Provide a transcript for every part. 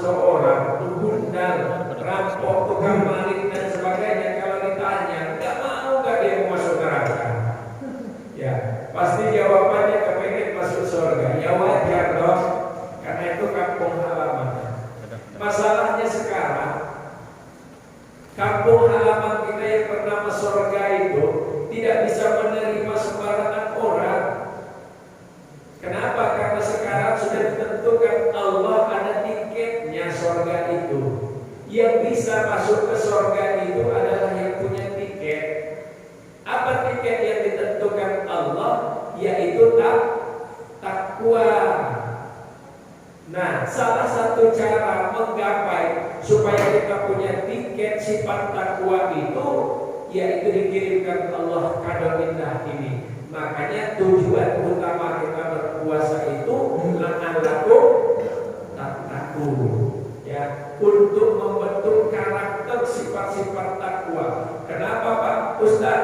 seorang penggundal, rampok, tukang maling dan sebagainya, kalau ditanya, nggak mau nggak dia mau masuk neraka? Ya, pasti jawabannya kepengen masuk surga. Ya wajar dong, karena itu kampung halaman. Masalahnya sekarang, kampung halaman kita yang bernama surga itu tidak bisa menerima sembarangan orang. Kenapa? Karena sekarang sudah ditentukan Allah ada tiketnya surga itu. Yang bisa masuk ke surga itu adalah yang punya tiket. Apa tiket yang ditentukan Allah? Yaitu takwa. Nah, salah satu cara menggapai supaya kita punya tiket sifat takwa itu, yaitu dikirimkan Allah kado indah ini. Makanya tujuan utama kita berpuasa itu la'allakum tattaqun, ya, untuk membentuk karakter sifat-sifat takwa. Kenapa Pak Ustaz?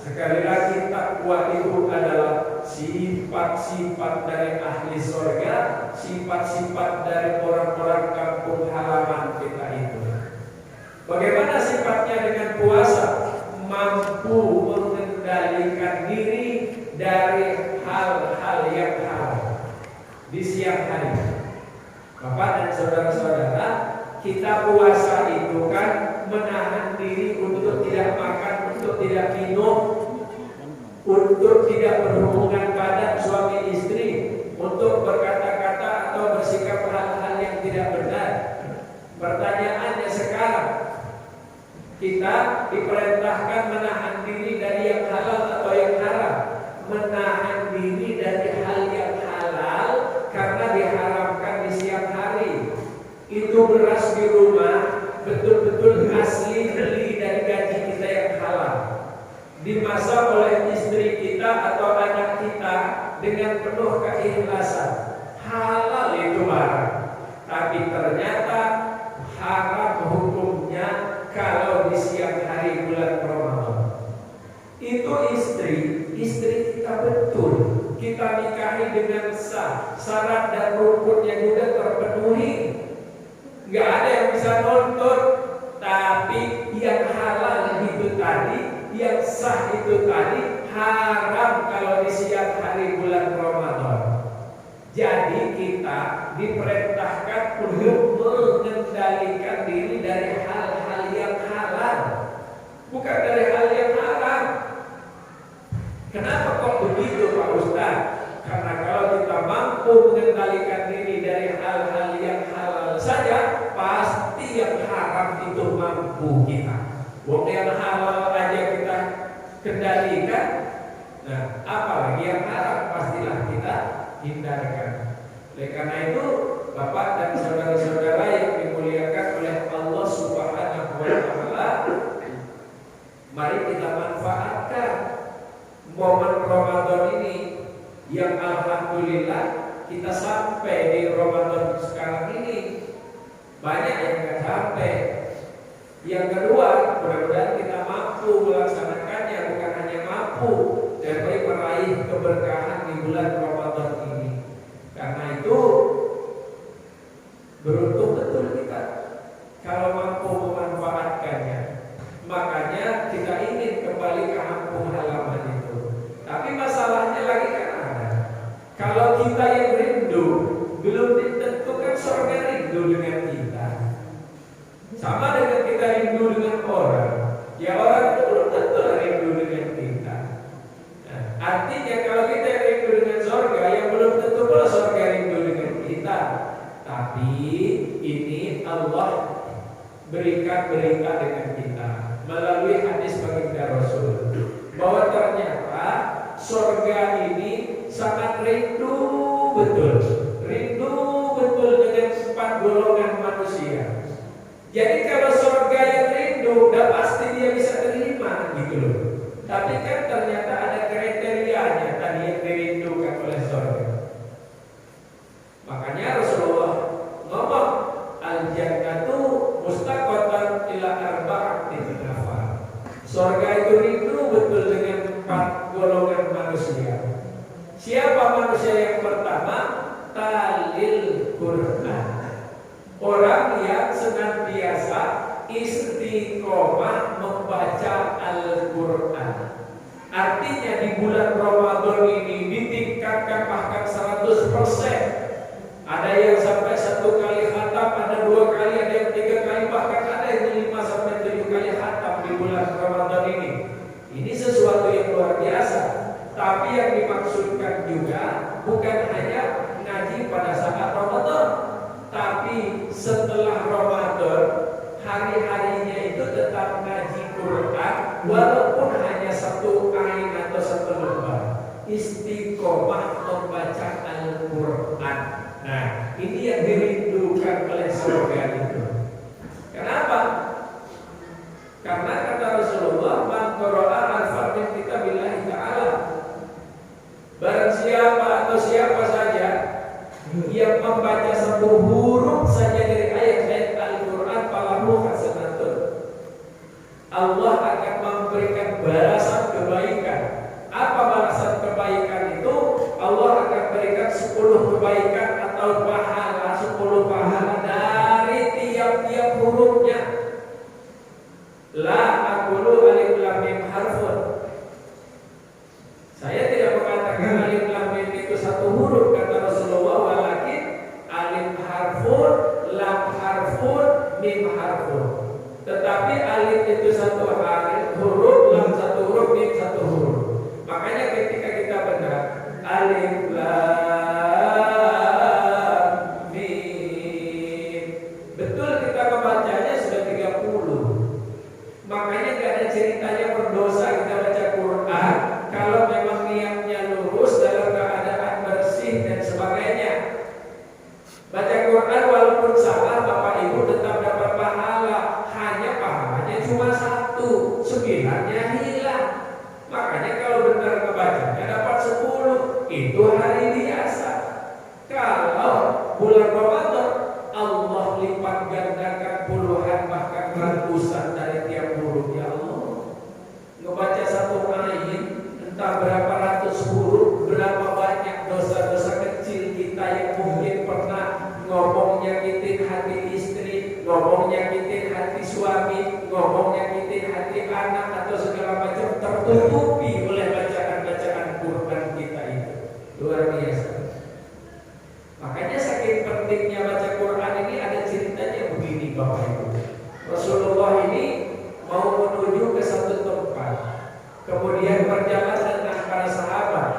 Sekali lagi, takwa itu adalah sifat-sifat dari ahli surga, sifat-sifat dari orang-orang kampung halaman kita itu. Bagaimana sifatnya dengan puasa? Mampu mengendalikan diri dari hal-hal yang haram di siang hari. Bapak dan saudara-saudara, kita puasa itu kan menahan diri untuk tidak makan, untuk tidak minum, untuk tidak berhubungan badan suami istri, untuk berkata-kata atau bersikap hal-hal yang tidak benar. Pertanyaannya sekarang, kita diperintahkan menahan diri dari yang halal atau yang haram. Menahan diri dari hal yang halal karena diharamkan di siang hari. Itu beras di rumah betul-betul asli beli dari gaji kita yang halal, dimasak oleh istri kita atau anak kita dengan penuh keikhlasan. Halal itu barang, tapi ternyata haram hukumnya kalau di siang hari bulan Ramadan. Itu istri kita betul, kita nikahi dengan sah, syarat dan rukunnya juga terpenuhi. Nggak ada yang bisa nuntut, tapi yang halal itu tadi, yang sah itu tadi haram kalau di siang hari bulan Ramadan. Jadi kita diperintahkan untuk mengendalikan diri dari hal-hal yang halal, bukan dari hal yang haram. Kenapa kok begitu Pak Ustaz? Karena kalau kita mampu mengendalikan diri dari hal-hal yang halal saja, pasti yang haram itu mampu kita. Wong yang halal aja kita kendalikan, nah apalagi yang haram pastilah kita hindarkan. Oleh karena itu, Bapak dan saudara-saudara yang dimuliakan oleh Allah Subhanahu wa Ta'ala, mari kita manfaatkan momen Ramadan ini yang alhamdulillah kita sampai di Ramadan sekarang ini. Banyak yang nggak sampai. Yang kedua, mudah-mudahan kita mampu melaksanakannya, bukan hanya mampu, tapi meraih keberkahan di bulan Ramadan ini. Karena itu beruntung betul kita kalau mampu memanfaatkannya. Makanya kita ingin kembali ke kampung halaman itu. Tapi masalahnya lagi kan ada. Kalau kita yang rindu, belum ditentukan surga rindu dengan kita. Sama dengan kita rindu dengan orang. Ya orang itu belum tentu rindu dengan kita. Nah, artinya kalau kita rindu dengan surga, yang belum tentu pula surga rindu dengan kita. Tapi ini Allah berikan berita dengan kita melalui hadis baginda Rasul bahwa ternyata surga ini sangat rindu betul dengan 4 golongan manusia. Jadi kalau surga yang rindu, udah pasti dia bisa terima gitu loh. Tapi kan ternyata ada kriterianya tadi yang dirindukan oleh surga. Makanya Rasulullah ngomong al-jannatu mustaqatan ila arba'atin nafar. Surga itu rindu betul dengan 4 golongan manusia. Siapa manusia yang pertama? Talil Quran. Orang yang senantiasa istiqomah membaca Al-Quran. Artinya di bulan Ramadan ini ditingkatkan bahkan 100%. Ada yang sampai 1 kali khatam, ada 2 kali, ada yang 3 kali, bahkan ada yang 5 sampai 7 kali khatam di bulan Ramadan ini. Ini sesuatu yang luar biasa. Tapi yang dimaksudkan juga bukan hanya ngaji pada saat Ramadan, tapi setelah Ramadan hari-harinya itu tetap ngaji Quran walaupun hanya 1 ayat atau 1 lembar. Istiqomah membaca Al-Quran. Nah, ini yang dirindukan oleh surga itu. Kenapa? Karena kata Rasulullah, man qara'a alfan min kitabillahi ta'ala, barang siapa atau siapa saja yang membaca 1 huruf saja dari ayat-ayat Al-Quran, falahu hasanatun, Allah akan memberikan balasan kebaikan. Apa balasan kebaikan itu? Allah akan berikan 10 kebaikan atau pahala, 10 pahala dari tiap-tiap hurufnya. La aqulu alif lam mim harfun. Saya tidak mengatakan alif lam mim itu 1 huruf, kata Rasulullah, walakin alif harfun, lam harfun, mim harfun. Tetapi alif itu 1 huruf, lam 1 huruf, mim 1 huruf. Makanya ketika kita benar alif lam mim, betul kita membacanya sudah 30. Makanya gak ada ceritanya berdosa kita baca Quran kalau memang niatnya lurus dalam keadaan bersih dan sebagainya. Baca Quran walaupun salah, Bapak Ibu tetap dapat pahala. Hanya pahalanya cuma 1, 9-nya hilang. Makanya kalau benar ngebacanya dapat 10, itu hari biasa. Kalau bulan Ramadan, Allah lipat gandakan puluhan bahkan ratusan dari tiap huruf. Ya Allah, ngebaca 1 ayat entah berapa ratus huruf, berapa banyak dosa-dosa kecil kita yang mungkin pernah ngomong nyakitin hati istri, ngomong nyakitin hati suami, ngomong nyakitin hati anak atau segala macam, tertutupi oleh bacaan-bacaan Quran kita itu. Luar biasa. Makanya saking pentingnya baca Quran ini, ada ceritanya begini Bapak Ibu. Rasulullah ini mau menuju ke 1 tempat, kemudian berjalan dengan para sahabat.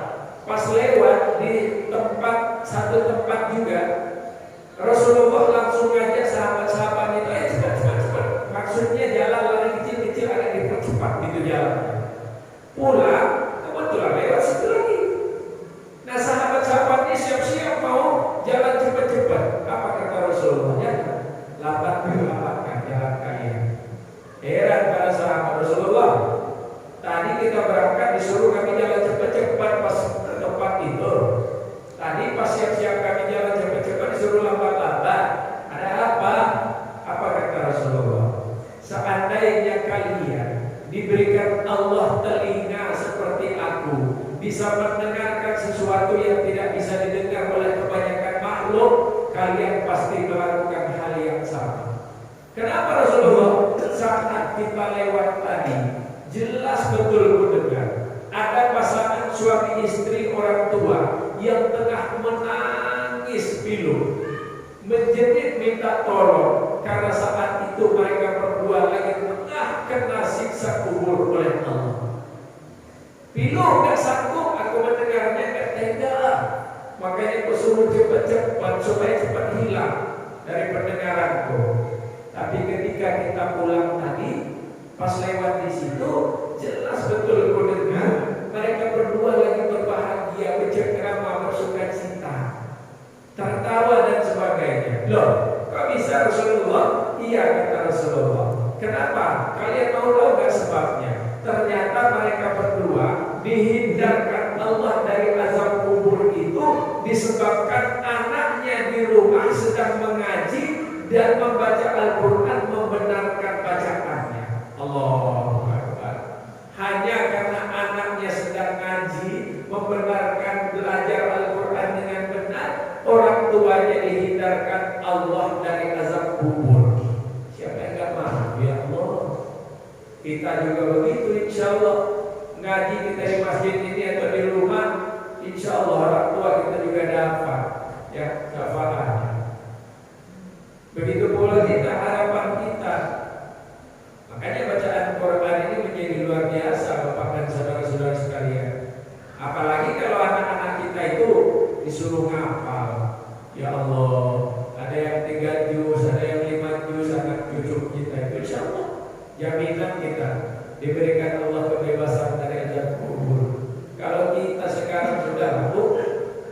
Pas lewat di satu tempat juga, Rasulullah langsung ngajak sahabat-sahabat itu, cepat. Maksudnya jalan lari kecil-kecil agak dipercepat gitu jalannya. Pulang, kebetulan lewat situ lagi. Nah sahabat-sahabat ini siap-siap mau jalan cepat-cepat. Apa kata Rasulullah? Ya, lambat jalan kalian. Heran para sahabat Rasulullah. Tadi kita berangkat disuruh kami jalan cepat-cepat pas ke tempat itu. Tadi pas siap-siap kami jalan cepat-cepat disuruh lambat-lambat. Ada apa? Apa kata Rasulullah? Seandainya kalian diberikan Allah telinga seperti aku, bisa mendengarkan sesuatu yang tidak bisa didengar oleh kebanyakan makhluk, kalian pasti melakukan hal yang sama. Kenapa Rasulullah? Saat kita lewat tadi, jelas betul mendengar ada pasangan suami istri orang tua yang tengah menangis pilu, menjerit minta tolong karena saat itu mereka berdua lagi tengah kena siksa kubur oleh Allah. Pilu gak sanggup aku mendengarnya, gak tega. Makanya aku suruh cepat-cepat supaya cepat hilang dari pendengaranku. Tapi ketika kita pulang tadi, pas lewat di situ, jelas betul aku dengar mereka berdua lagi berbahagia, bercengkrama, bersukacita, tertawa dan sebagainya. Loh, kok bisa Rasulullah? Iya kata Rasulullah. Kenapa? Kalian mau tahu gak sebabnya? Ternyata mereka berdua dihindarkan Allah dari azab kubur itu disebabkan anaknya di rumah sedang mengaji dan membaca Al-Quran, membenarkan bacaannya. Allahu Akbar. Hanya karena anaknya sedang ngaji, membenarkan belajar Al-Quran dengan benar, orang tuanya dihindarkan Allah dari azab azab kubur. Siapa yang nggak mau? Ya Allah. Kita juga begitu, insya Allah. Ngaji kita di masjid ini atau di rumah, insya Allah orang tua kita juga dapat ya syafaat. Begitu pula kita, harapan kita. Makanya bacaan Quran ini menjadi luar biasa, Bapak dan saudara-saudara sekalian. Apalagi kalau anak-anak kita itu disuruh ngapal. Ya Allah, ada yang 3 juz, ada yang 5 juz, anak cucu kita itu insya Allah jaminan kita diberikan Allah kebebasan dari azab kubur. Kalau kita sekarang sudah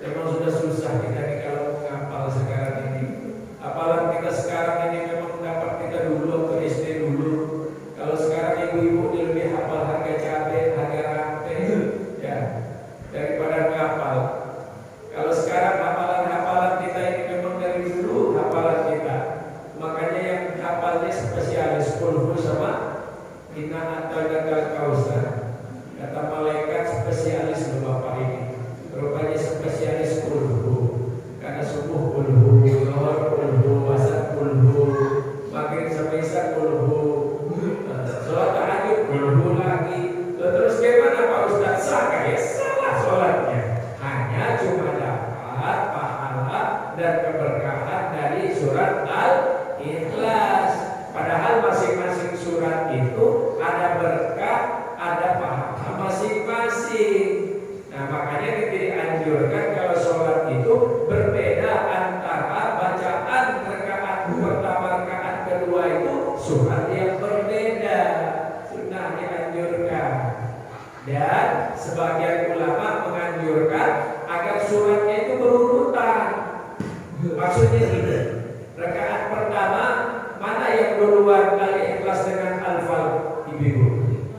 memang sudah susah kita nih kalau menghafal sekarang ini. Apalagi kita sekarang ini memang dapat kita dulu atau SD dulu. Kalau sekarang ibu-ibu lebih hafal harga cabai, harga rantai, ya daripada menghafal. Kalau sekarang hafalan kita ini memang dari dulu hafalan kita. Makanya yang hafalnya spesialis kulhu sama Inna atau gagal kausar. Kata malaikat spesialis Bapak ini. Rupanya spesialis kulhu. Karena subuh kulhu, zuhur kulhu, asar kulhu, maghrib sampai isya kulhu, sholat tahajud kulhu lagi. Terus gimana Pak Ustaz? Sah ya salah sholatnya. Hanya cuma dapat pahala dan keberkahan dari surat Al-Ikhlas. Padahal masing-masing surat itu ada berkah, ada pahala masing-masing. Nah makanya kita dianjurkan kalau sholat itu berbeda antara bacaan rakaat pertama, rakaat kedua itu surat yang berbeda. Sunnah dianjurkan. Dan sebagian ulama menganjurkan agar suratnya itu berurutan. Maksudnya ini, rakaat pertama mana yang duluan Al-Ikhlas dengan Al-Falaq, ibu-ibu?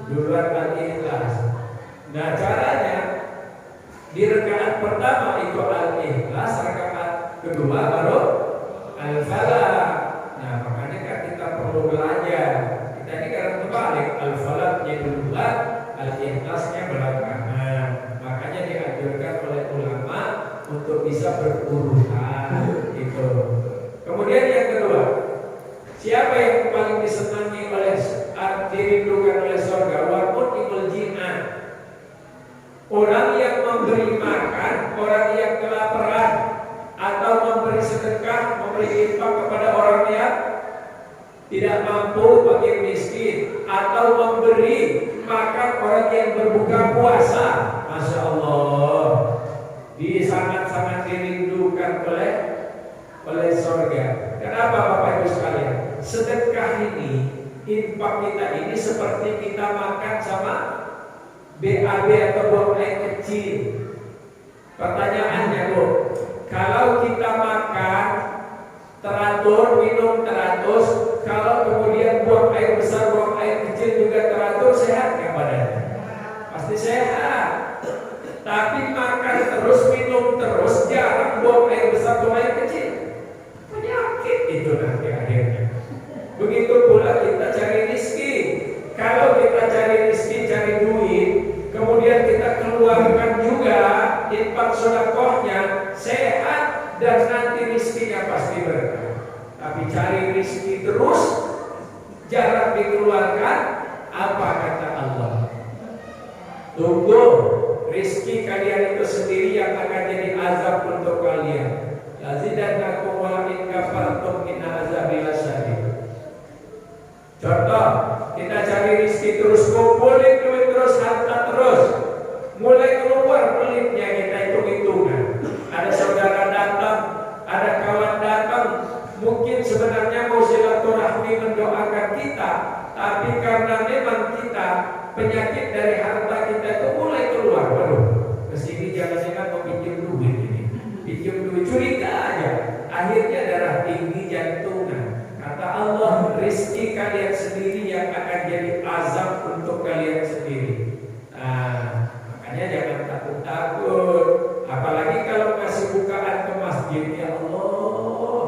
Duluan Al-Ikhlas. Nah caranya di rakaat pertama itu Al-Ikhlas, rakaat kedua baru Al-Falaq. Nah makanya kan kita perlu belajar. Kita ini karena terbalik, Al-Falaqnya duluan, Al-Ikhlasnya belakangan. Makanya dianjurkan oleh ulama untuk bisa berurutan gitu. Kemudian yang kedua, siapa yang paling disenangi oleh dirindukan oleh surga? Walaupun ibul jinan, orang yang memberi makan, orang yang kelaparan, atau memberi sedekah, memberi infak kepada orang yang tidak mampu, bagi miskin, atau memberi makan orang yang berbuka puasa. Masya Allah, sangat-sangat dirindukan oleh surga. Kenapa Bapak Ibu sekalian? Sedekah ini, infak kita ini seperti kita makan sama BAB atau buang air kecil. Pertanyaannya Bu, kalau kita makan teratur, minum teratur, kalau kemudian buang air besar, buang air kecil juga teratur, sehat nggak badannya? Pasti sehat. Tapi makan terus, minum terus, jarang buang air besar, buang air kecil, penyakit itu nanti akhirnya. Begitu pula kita cari rezeki. Kalau kita cari rezeki, cari duit, kemudian kita keluarkan juga infak sedekahnya, sehat dan nanti rezekinya pasti berkah. Tapi cari rezeki terus, jarang dikeluarkan, apa kata Allah? Tunggu, rezeki kalian itu sendiri yang akan jadi azab untuk kalian. Lazidannakum wa in kafartum inna azabi lasyadid. Contoh, kita cari rezeki terus, kumpulin duit terus, harta terus, mulai keluar pelitnya kita hitung-hitungan. Ada saudara datang, ada kawan datang, mungkin sebenarnya mau silaturahmi mendoakan kita, tapi karena memang kita penyakit dari harta kita itu mulai keluar. Waduh, kesini jangan-jangan mau pinjam duit ini, pinjam duit, curiga aja. Akhirnya darah tinggi, jantungan. Kata Allah, rezeki kalian sendiri yang akan jadi azab untuk kalian sendiri. Nah, makanya jangan takut-takut. Apalagi kalau kasih bukaan ke masjid, ya Allah.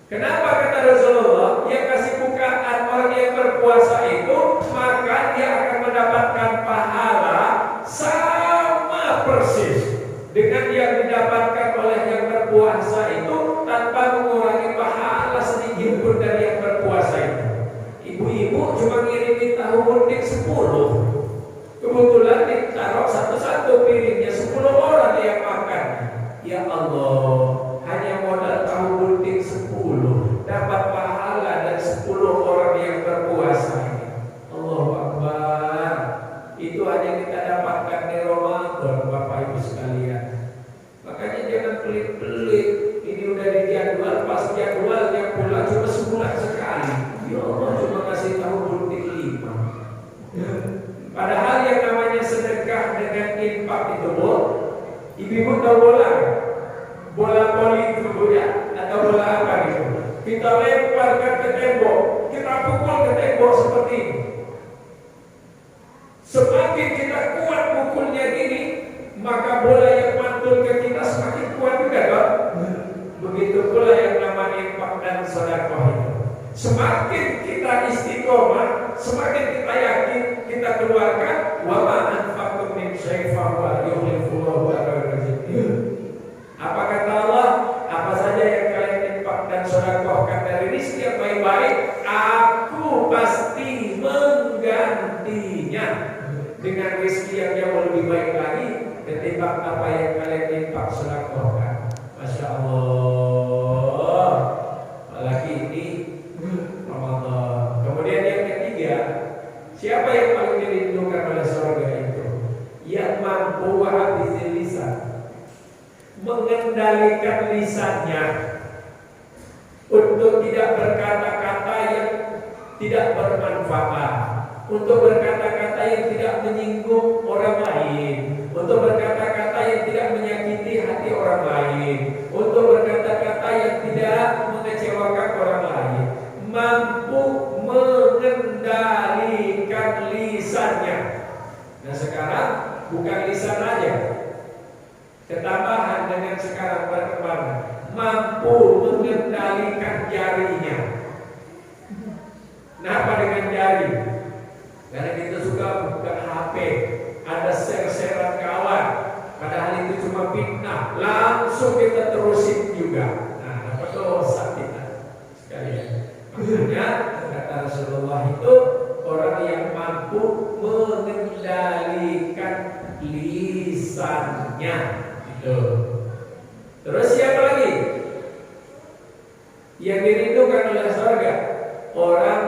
Kenapa kata Rasulullah, yang kasih bukaan orang yang berpuasa itu, maka dia akan mendapatkan pahala sama persis dengan yang Padahal yang namanya sedekah dengan infak itu, ibu-ibu tahu bola, bola voli itu ya, atau bola apa gitu. Kita lemparkan ke tembok, kita pukul ke tembok seperti ini. Semakin kita kuat pukulnya gini, maka bola yang mantul ke kita semakin kuat juga kan? Begitu pula yang namanya infak dan sedekah itu. Semakin kita istiqomah, semakin kita yakin, kita keluarkan wa ma anfaqtum min syai'in fa huwa yukhlifuhu wa apa kata Allah? Apa saja yang kalian infak dan sedekahkan dari rezeki yang baik-baik, aku pasti menggantinya dengan rezeki yang jauh lebih baik lagi ketimbang apa yang kalian infak sedekahkan. Masya Allah. Apalagi ini Ramadan. Kemudian yang ketiga, siapa yang paling dirindukan oleh surga itu? Yang mampu wa'abizil lisan, mengendalikan lisannya untuk tidak berkata-kata yang tidak bermanfaat, untuk berkata-kata yang tidak menyinggung orang lain, untuk berkata-kata yang tidak menyakiti hati orang lain, untuk berkata-kata yang tidak mengecewakan orang lain. Mampu mengendalikan lisannya. Nah sekarang bukan lisan aja, ketambahan dengan sekarang perkembangan, mampu mengendalikan jarinya. Kenapa dengan jari? Karena kita suka buka HP, ada share-sharean kawan, padahal itu cuma fitnah, langsung kita terusin juga. Nah, dapat dosa kita sekalian. Makanya kata Rasulullah itu orang yang mampu mengendalikan lisannya. Itu. Terus siapa lagi? Yang dirindukan oleh surga, orang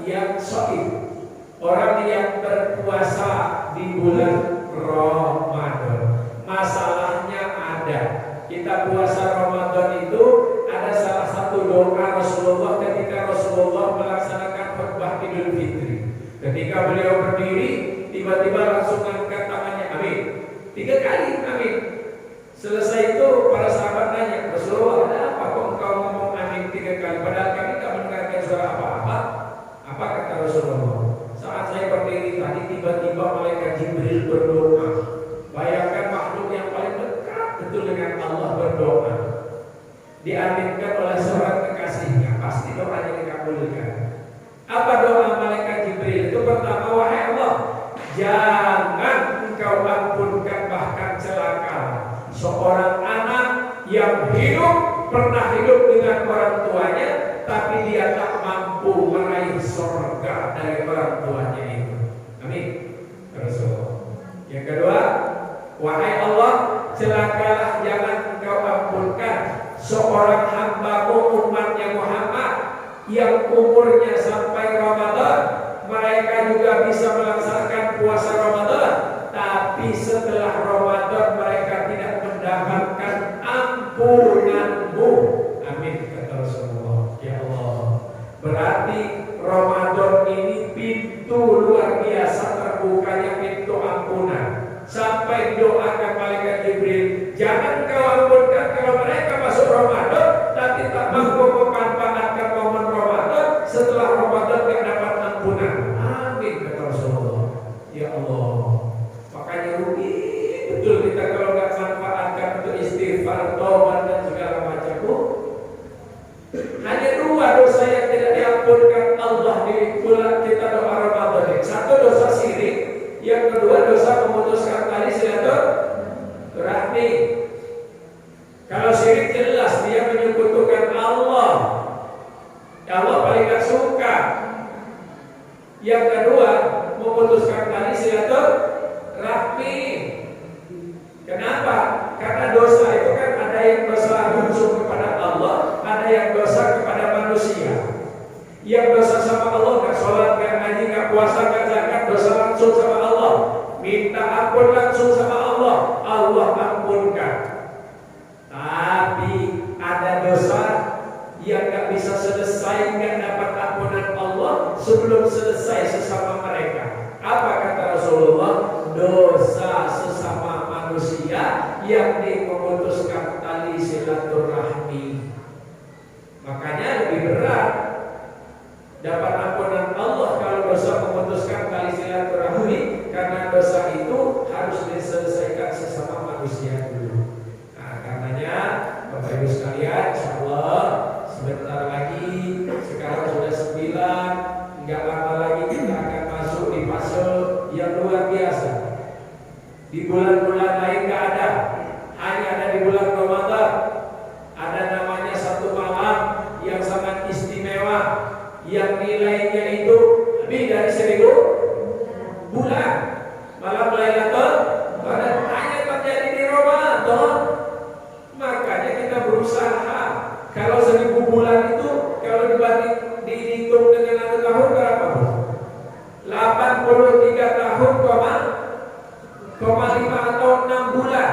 yang shaim, orang yang berpuasa di bulan Ramadan. Masalahnya ada. Kita puasa Ramadan itu ada salah satu doa Rasulullah ketika Rasulullah melaksanakan khutbah Idul Fitri. Ketika beliau berdiri, tiba-tiba langsung angkat tangannya, amin. 3 kali, amin. Selesai itu para sahabat nanya, Rasulullah, ada apa kok engkau ngomong amin 3 kali? Padahal kami tak mendengarkan suara apa-apa. Apa kata Rasulullah? Saat saya berdiri tadi, tiba-tiba malaikat Jibril berdoa. Bayangkan makhluk yang paling dekat betul dengan Allah berdoa, diaminkan oleh seorang kekasihnya, pasti doanya dikabulkan. Apa doa malaikat Jibril itu? Pertama, wahai Allah, jangan engkau ampunkan bahkan celaka seorang anak yang pernah hidup dengan orang tuanya, tapi dia tak mampu meraih surga dari orang tuanya itu. Amin. Rasulullah. Yang kedua, wahai Allah, celakalah jangan engkau ampunkan seorang hamba-Mu umatnya Muhammad yang umurnya sampai Ramadan, mereka juga bisa melaksanakan puasa Ramadan, tapi setelah Ramadan mereka tidak mendapatkan ampunan-Mu. Amin kata Rasulullah. Ya Allah, berarti Ramadan ini pintu luar biasa terbukanya pintu ampunan. Sampai doakan malaikat Jibril, jangan kau ampunkan kalau mereka masuk Ramadan tapi tak mampu memanfaatkan momen Ramadan, setelah Ramadan tidak dapat ampunan. Amin kata Rasulullah. Ya Allah, makanya rugi betul kita kalau nggak manfaatkan untuk istighfar, taubat dan segala macam. Hanya 2 dosa yang tidak diampunkan Allah di bulan kita doa Ramadan ini. 1 dosa syirik, yang kedua dosa memutuskan tali silaturahmi. Kalau syirik jelas dia menyekutukan Allah. Allah paling gak suka. Yang kedua memutuskan tali silaturahmi. Kenapa? Karena dosa itu kan ada yang dosa langsung kepada Allah, ada yang dosa kepada manusia. Yang dosa sama Allah, gak sholat, gak ngaji, gak puasa, gak zakat, dosa langsung sama Allah. Minta ampun langsung sama Allah, Allah ampunkan. Tapi ada dosa yang gak bisa selesai, gak dapat ampunan Allah sebelum selesai sesama mereka. Apa kata yakni memutuskan tali silaturahmi. Makanya lebih berat dapat ampunan Allah kalau dosa memutuskan tali silaturahmi, karena dosa itu harus diselesaikan sesama manusia dulu. Nah, karenanya Bapak Ibu sekalian, insyaallah sebentar lagi, sekarang sudah 9, enggak lama lagi kita akan masuk di fase yang luar biasa. Di bulan-bulan lain enggak ada, hanya ada di bulan Ramadan. Ada namanya satu malam yang sangat istimewa, yang nilainya itu lebih dari 1000 bulan. Malam Lailatul Qadar hanya terjadi di Ramadan. Makanya kita berusaha. Kalau 1000 bulan itu kalau dibanding dihitung dengan 1 tahun berapa? 83 tahun, 5 atau 6 bulan.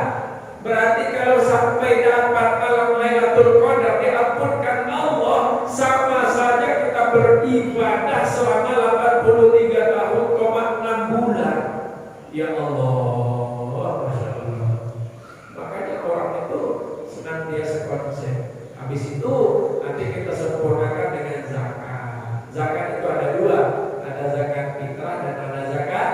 Berarti kalau sampai dapat malam Lailatul Qadar diampunkan Allah, sama saja kita beribadah selama 83 tahun, 6 bulan. Ya Allah, Masya Allah. Makanya orang itu senantiasa konsep. Habis itu nanti kita sempurnakan dengan zakat. Zakat itu ada 2, ada zakat fitrah dan ada zakat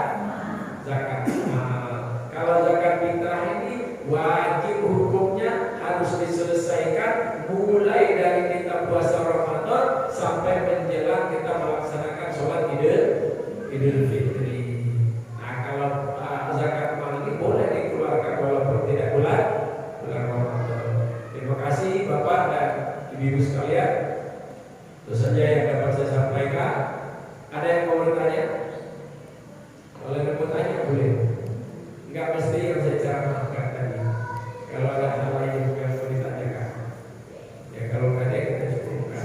mal. Kalau zakat fitrah ini wajib hukumnya harus diselesaikan mulai dari kita puasa Ramadan sampai menjelang kita melaksanakan sholat Idul Fitri. Nah, kalau zakat mal ini boleh dikeluarkan walaupun tidak bulan Ramadan. Terima kasih Bapak dan Ibu sekalian. Itu saja yang dapat saya sampaikan. Ada yang mau bertanya? Kalau yang mau bertanya boleh. Enggak mesti yang saya ceramahkan tadi. Kalau ada hal lain yang mau ditanyakan, ya kalau nggak ada kita cukupkan.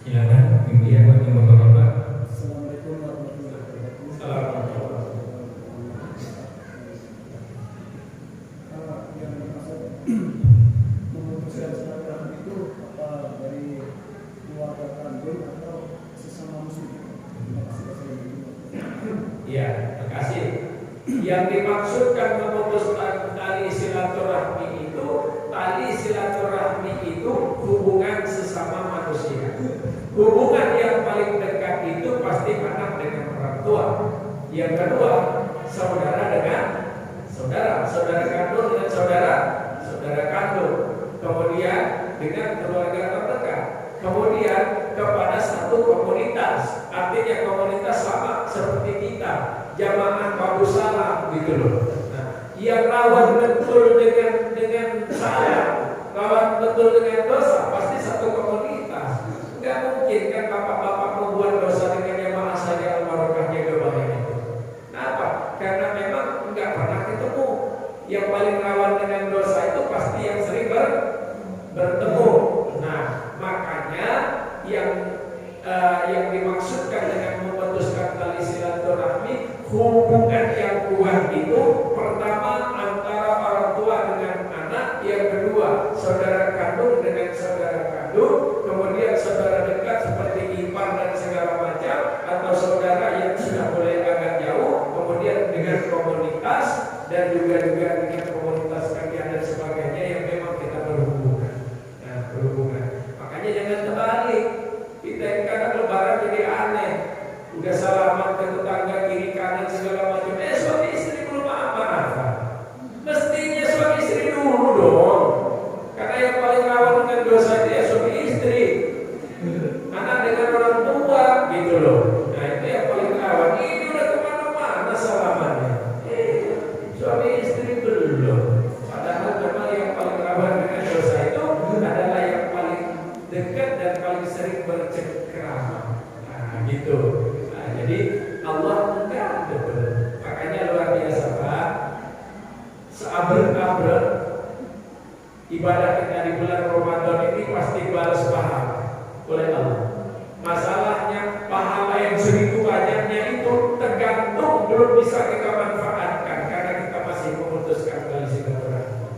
Silakan, Ibu ya, Bapak-bapak. Assalamualaikum warahmatullahi wabarakatuh. Assalamualaikum. Yang dimaksud memutuskan silaturahmi itu apa dari keluarga kandung atau sesama muslim? Terima kasih Pak Sayyid. Iya, terima kasih. Yang dimaksudkan memutuskan tali silaturahmi itu hubungan sesama manusia. Hubungan yang paling dekat itu pasti anak dengan orang tua. Yang kedua, saudara dengan saudara, saudara kandung dengan saudara kandung. Kemudian dengan keluarga terdekat. Kemudian kepada satu komunitas. Artinya komunitas sama seperti kita, jamaah Babu Salam gitu loh. Nah, yang rawan betul dengan salah, rawan betul dengan dosa, pasti satu komunitas. Enggak mungkin kan bapak-bapak membuat dosa dengan yang maha saja al-barakahnya kebanyakan itu. Kenapa? Karena memang enggak pernah ketemu. Yang paling rawan dengan dosa itu pasti yang sering bertemu. Nah, makanya yang dimaksudkan dengan memutuskan tali silaturahmi, hubungan yang kuat itu pertama antara orang tua dengan anak, yang kedua saudara kandung dengan saudara kandung, kemudian saudara dekat seperti ipar dan segala macam, atau saudara yang sudah mulai agak jauh, kemudian dengan komunitas dan juga dengan komunitas kajian dan sebagainya yang memang kita berhubungan. Nah, berhubungan. Makanya jangan terbalik. Kita yang kadang lebaran jadi aneh. Udah salaman ke tetangga kiri kanan segala macam. Suami istri belum apa-apa. Mestinya suami istri dulu dong. Karena yang paling rawan dengan dosa itu ya suami istri. Anak dengan orang tua gitu loh. Nah, itu yang paling rawan. Ini udah kemana-mana salamannya. Suami istri belum. Padahal memang yang paling rawan dengan dosa itu adalah yang paling dekat dan paling sering bercengkrama. Nah, gitu. Nah, jadi Allah enggak betul. Makanya luar biasa Pak. Seabrek-abrek ibadah kita di bulan Ramadan ini pasti balas pahala oleh Allah. Masalahnya pahala yang segitu banyaknya itu tergantung, belum bisa kita manfaatkan karena kita masih memutuskan tali silaturahmi.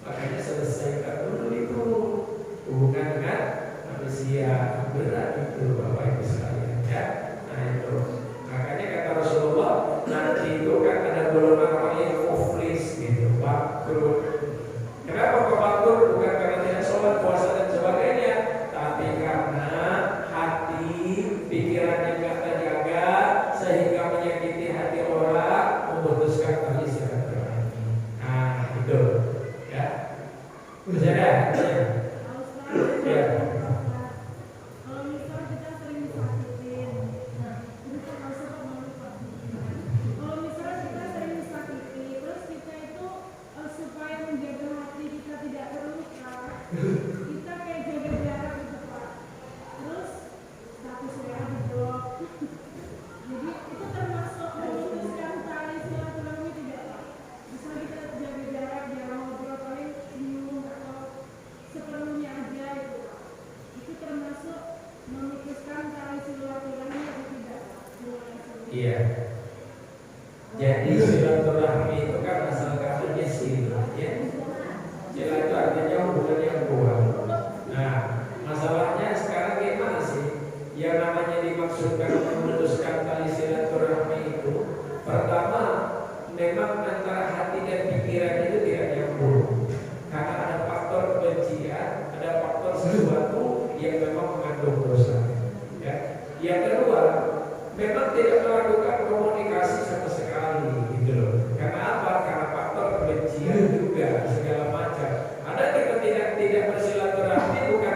Makanya selesaikan dulu itu hubungan dengan manusia. Berat itu Bapak Ibu sekalian ya. Nah itu makanya kata Rasulullah, nanti itu kan ada golongan orang yang muflis gitu. Jadi silaturahmi itu kan asal katanya sila, ya. Sila itu artinya hubungan yang kuat. Nah, masalahnya sekarang gimana sih? Yang namanya dimaksudkan memutuskan tali silaturahmi itu, pertama, memang antara hati dan pikiran itu tidak nyambung. Karena ada faktor kebencian, ada faktor sesuatu yang memang mengandung dosa. Ya. Yang kedua, memang tidak melakukan komunikasi sama sekali, gitu loh. Karena apa? Karena faktor kebencian juga segala macam. Ada kita tidak bersilaturahmi bukan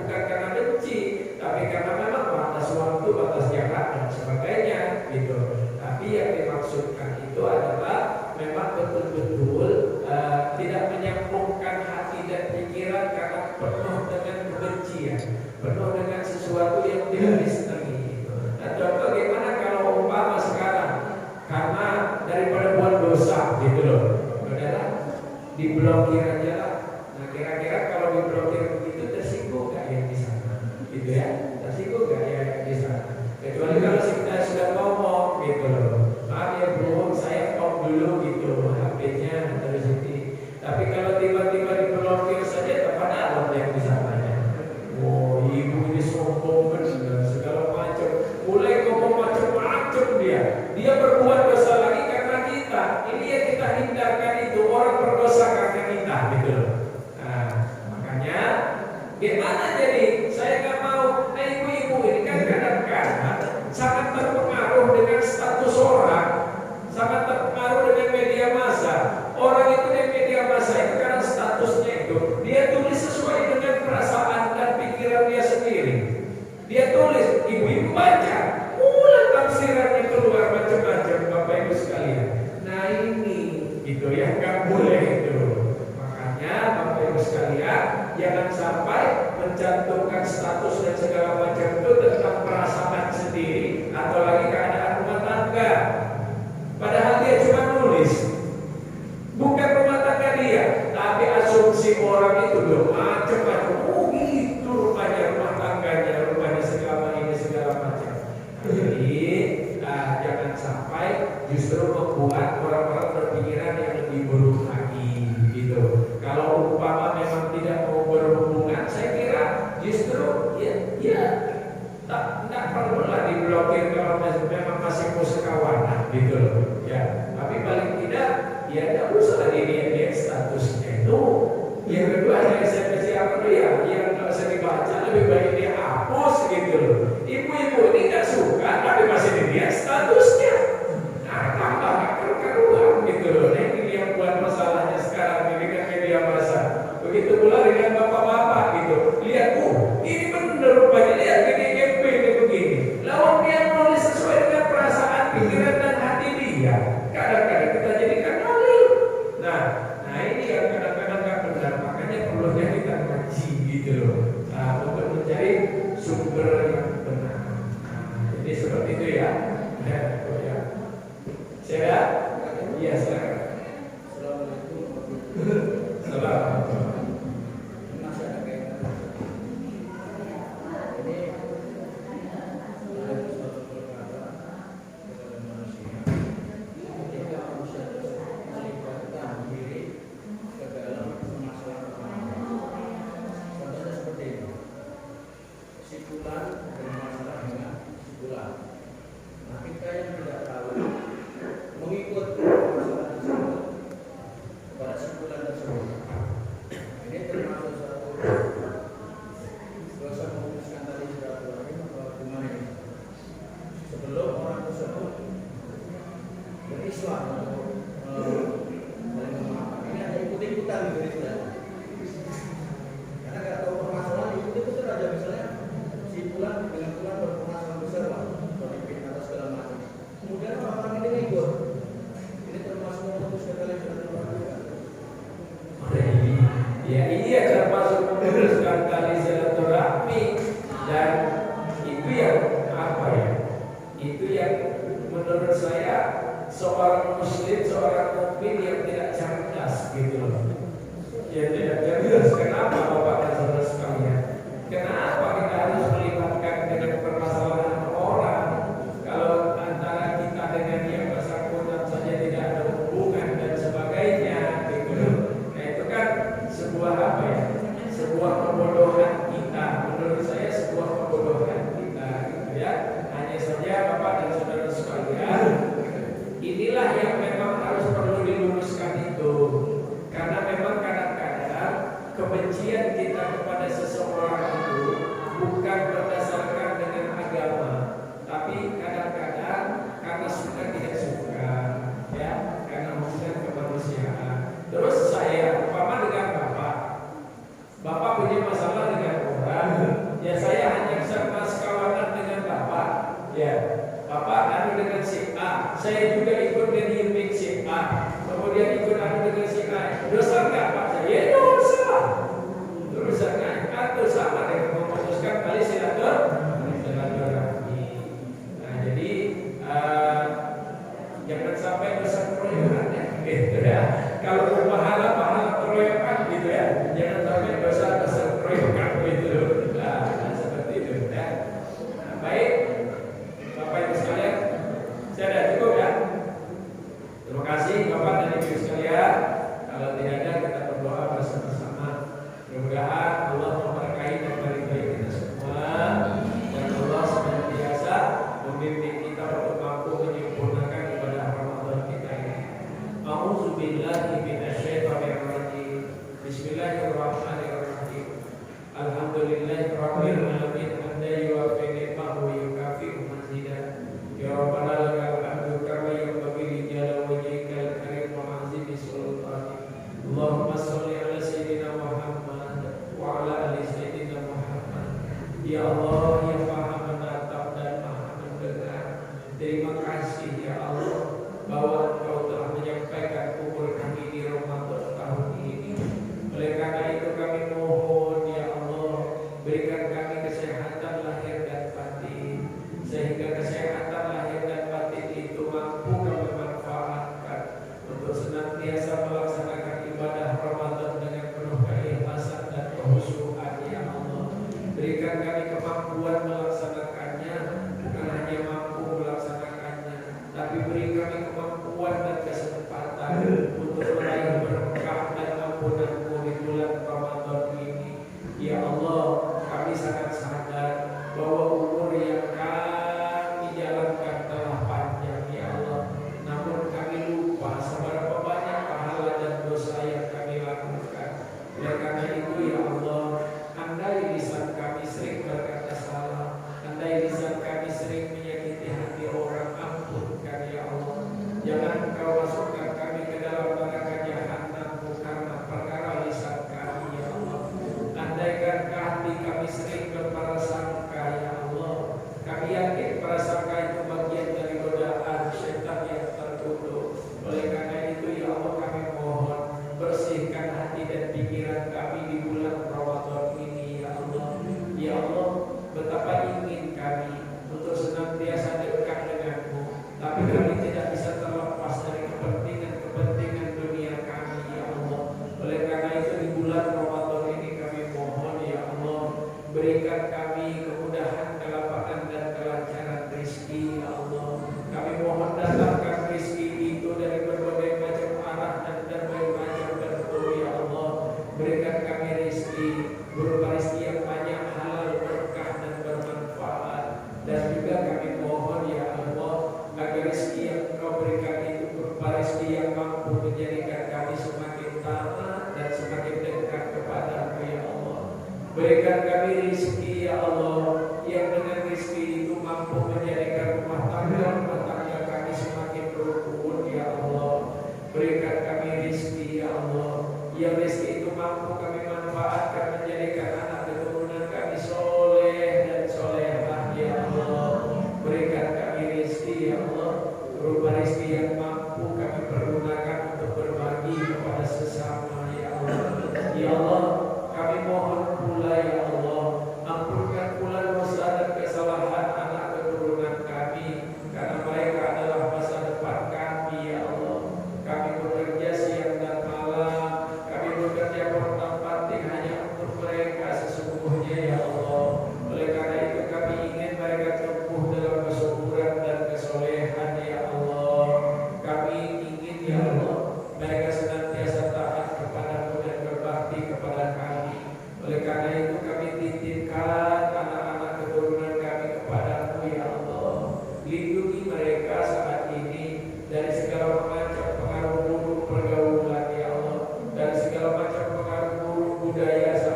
karena benci, tapi karena memang batas waktu, batas jarak dan sebagainya, gitu. Tapi yang dimaksudkan itu adalah memang betul-betul tidak menyambungkan hati dan pikiran karena penuh dengan kebencian, penuh dengan sesuatu yang tidak disenangi. Nah, contoh gimana kalau umpama sekarang karena daripada buat dosa, gitu loh, saudara, diblokir aja lah. Nah, kira-kira kalau diblokir begitu tersinggung gak yang di sana, gitu ya? Tersinggung gak ya yang di sana? Kecuali kalau kita sudah ngomong, gitu loh. Maaf ya bro, saya off dulu gitu HP-nya dari sini. Tapi kalau tiba-tiba diblokir saja, kepada Allah yang di sananya. Oh, ibu ini sombong benar, segala macam. Mulai ngomong macam-macam dia berbuat dosa lagi karena kita. Ini yang kita hindarkan itu, orang berdosa karena kita, gitu loh. Nah, makanya gimana jadi? Saya nggak mau. Nah, ibu-ibu ini kan kadang-kadang sangat terpengaruh dengan status orang, sangat terpengaruh dengan media massa. Orang itu di media massa itu karena statusnya itu, dia tulis sesuai dengan perasaan dan pikiran dia sendiri. Dia tulis, ibu-ibu baca, mulai tafsirannya keluar macam-macam, Bapak Ibu sekalian. Nah ini, itu yang nggak boleh itu. Makanya Bapak Ibu sekalian, jangan sampai mencantumkan status dan segala macam itu tentang perasaan sendiri atau lagi keadaan rumah tangga. Padahal dia cuma nulis, bukan rumah tangga dia, tapi asumsi orang itu loh macam-macam. Oh gitu rupanya rumah tangganya, rupanya segala ini segala macam. Jadi jangan sampai justru membuat orang-orang berpikiran yang lebih buruk lagi, gitu. Kalau umpama memang tidak mau berhubungan, saya kira justru ya tak perlu lah diblokir kalau memang masih mau sekawanan, gitu loh. Ya, tapi paling tidak ya tidak usah dia statusnya itu. Yang kedua ada SMS apa tuh ya, yang nggak usah dibaca, lebih baik dia hapus, gitu loh. Ibu-ibu ini nggak suka tapi masih dilihat statusnya. Nah, tambah nggak keruan, gitu loh. Nah, ini yang buat masalahnya sekarang ini kan media massa. Begitu pula dengan bapak-bapak, gitu. Lihat, ini bener rupanya, lihat ini MP ini begini. Lawan dia nulis sesuai dengan perasaan, pikiran dan hati dia. Kadang-kadang kita jadikan dalil. Nah ini yang kadang-kadang nggak benar. Makanya perlunya kita ngaji, gitu loh. Nah, untuk mencari sumber yang benar. Jadi seperti itu ya. Ya. Saya, iya silakan. Assalamualaikum. Seorang muslim, seorang mukmin yang tidak cerdas, gitu loh. Ya tidak cerdas. Kenapa Bapak dan saudara sekalian? Kenapa kita harus melibatkan dengan permasalahan orang? Kalau antara kita dengan yang bersangkutan saja kebencian kita kepada seseorang itu bukan berdasarkan dengan agama, tapi kadang-kadang karena suka tidak suka, ya, karena hubungan kemanusiaan. Terus saya, umpama dengan bapak punya masalah dengan orang, ya saya hanya serta sekawanan dengan bapak, ya. Bapak anu dengan si A, saya juga ikut dengan si A, kemudian ikut anu dengan si A. Dosa nggak Pak saya? Ya dosa. Dosa nggak? Atau sama dengan memutuskan tali silaturahmi. Nah jadi jangan sampai dosa keroyokan ya, gitu ya. Kalau pahala keroyokan gitu ya, jangan sampai dosa keroyokan gitu. Nah seperti itu ya. Nah, baik. Bapak Ibu sekalian, saya sudah cukup ya. Terima kasih Bapak dan Ibu sekalian. Kalau tidak ada kita berdoa bersama-sama. Mudah-mudahan Allah memberkahi dan meridai kita semua, dan Allah senantiasa membimbing kita untuk mampu menyempurnakan ibadah Ramadan kita ini. A'udzubillahi minasyaitonir rajim. Bismillahirrahmanirrahim. Alhamdulillahirabbil alamin. Hamdan yuwafi ni'mahu wa yukafi'u mazidah. Ya Rabbana lakal hamdu kama yanbaghi li jalali wajhikal karim wa 'azimi sultanik. Allahumma shalli ala sayyidina Muhammad wa ala ali sayyidina Muhammad. Ya Allah yang Maha menatap dan Maha mendengar, terima kasih ya Allah bahwa Engkau telah menyampaikan umur kami di Ramadan tahun ini. Oleh karena itu kami mohon ya Allah, berikan kami kesehatan lahir dan batin, sehingga kesehatan lahir dan batin itu mampu kami manfaatkan untuk senantiasa melaksanakan ibadah Ramadan dengan penuh keikhlasan dan kehusyuan ya Allah. Berikan kami kemampuan melaksanakannya, bukan hanya mampu melaksanakannya, tapi beri kami kemampuan dan kesempatan untuk meraih berkah dan ampunan-Mu di bulan Ramadan ini. Ya Allah, kami sangat sadar bahwa umur yang kami jalankan telah panjang ya Allah. Namun kami lupa seberapa banyak pahala dan dosa yang kami lakukan. Oleh karena itu ya Allah, andai lisan kami sering berkata salah, andai lisan kami sering menyakiti hati orang, ampunkan ya Allah. Jangan Engkau masukkan kami ke dalam neraka jahanam karena perkara lisan kami ya Allah. Andaikan hati kami sering berprasangka ya Allah, kami yakin prasangka itu bagian dari godaan setan yang terkutuk. Oleh karena itu ya Allah, kami mohon bersihkan hati dan pikiran kami di bulan Ramadan ini ya Allah. Ya Allah, betapa ingin kami untuk senantiasa dekat dengan-Mu, tapi kami tidak bisa terlepas dari kepentingan dunia kami ya Allah. Oleh karena itu di bulan Ramadan ini kami mohon ya Allah, berikan kami kemudahan, kelapangan dan kelancaran rezeki ya Allah. Kami mohon datangkan rezeki itu dari berbagai macam arah dan berbagai macam bentuk ya Allah. Berikan kami rezeki berupa rezeki yang banyak, halal, berkah dan bermanfaat. Dan juga kami mohon ya Allah, agar rezeki yang Engkau berikan itu berupa rezeki yang mampu menjadikan kami semakin taat dan semakin dekat kepada-Mu ya Allah. Berikan kami rezeki ya Allah, yang dengan rezeki itu mampu menjadikan rumah tangga kami semakin rukun ya Allah. Berikan kami rezeki ya Allah, yang rezeki itu mampu kami manfaatkan menjadikan anak keturunan kami soleh dan solehah ya Allah. Berikan kami rezeki ya Allah, berupa rezeki yang mampu kami pergunakan untuk berbagi kepada sesama ya Allah. Ya Allah, kami mohon pula ya Allah, ampunkan pula dosa dan kesalahan anak keturunan kami, karena mereka adalah masa depan kami ya Allah. Kami bekerja siang dan malam, kami bekerja bertempatan hanya untuk mereka sesungguhnya ya Allah. Oleh karena itu kami ingin mereka tumbuh dalam kesuburan dan kesolehan ya Allah. Kami ingin ya Allah, mereka senantiasa taat kepada-Mu dan berbakti kepada kami. Oleh karena itu kami titipkan anak-anak keturunan kami kepada-Mu ya Allah. Lindungi mereka saat ini dari segala macam pengaruh buruk pergaulan ya Allah, dari segala macam pengaruh buruk budaya saat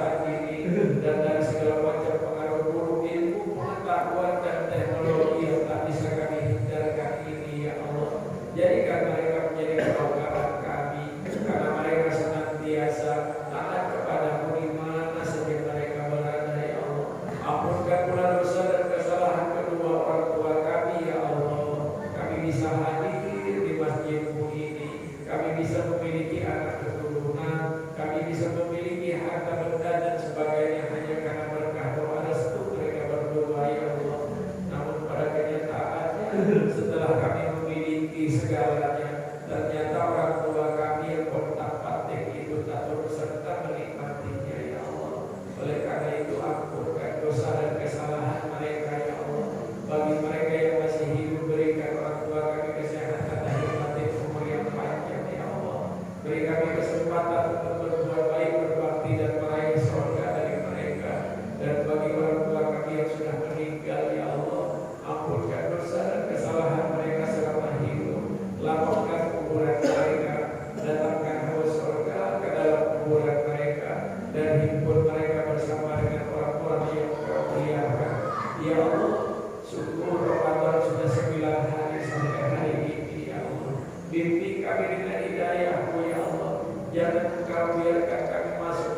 segalanya. Ternyata orang tua kami yang kontak patik itu tak turut serta menikmatinya ya Allah. Oleh karena itu ampunkan dosa dan kesalahan mereka ya Allah. Bagi mereka yang masih hidup, berikan orang tua kami kesehatan dan nikmati umur yang panjang ya Allah. Beri kami kesempatan untuk berbuat baik, berbakti dan meraih surga dari mereka. Dan bagi orang tua kami yang sudah meninggal ya Allah, ampunkan dosa dan kesalahan mereka selama hidup. Lapangkan kuburan mereka, datangkan haus surga ke dalam kuburan mereka, dan himpun mereka bersama dengan orang-orang yang Kau muliakan ya Allah. Syukur Ramadan sudah 9 hari sampai hari ini ya Allah. Bimbing kami dengan hidayah-Mu ya Allah. Jangan Engkau biarkan kami masuk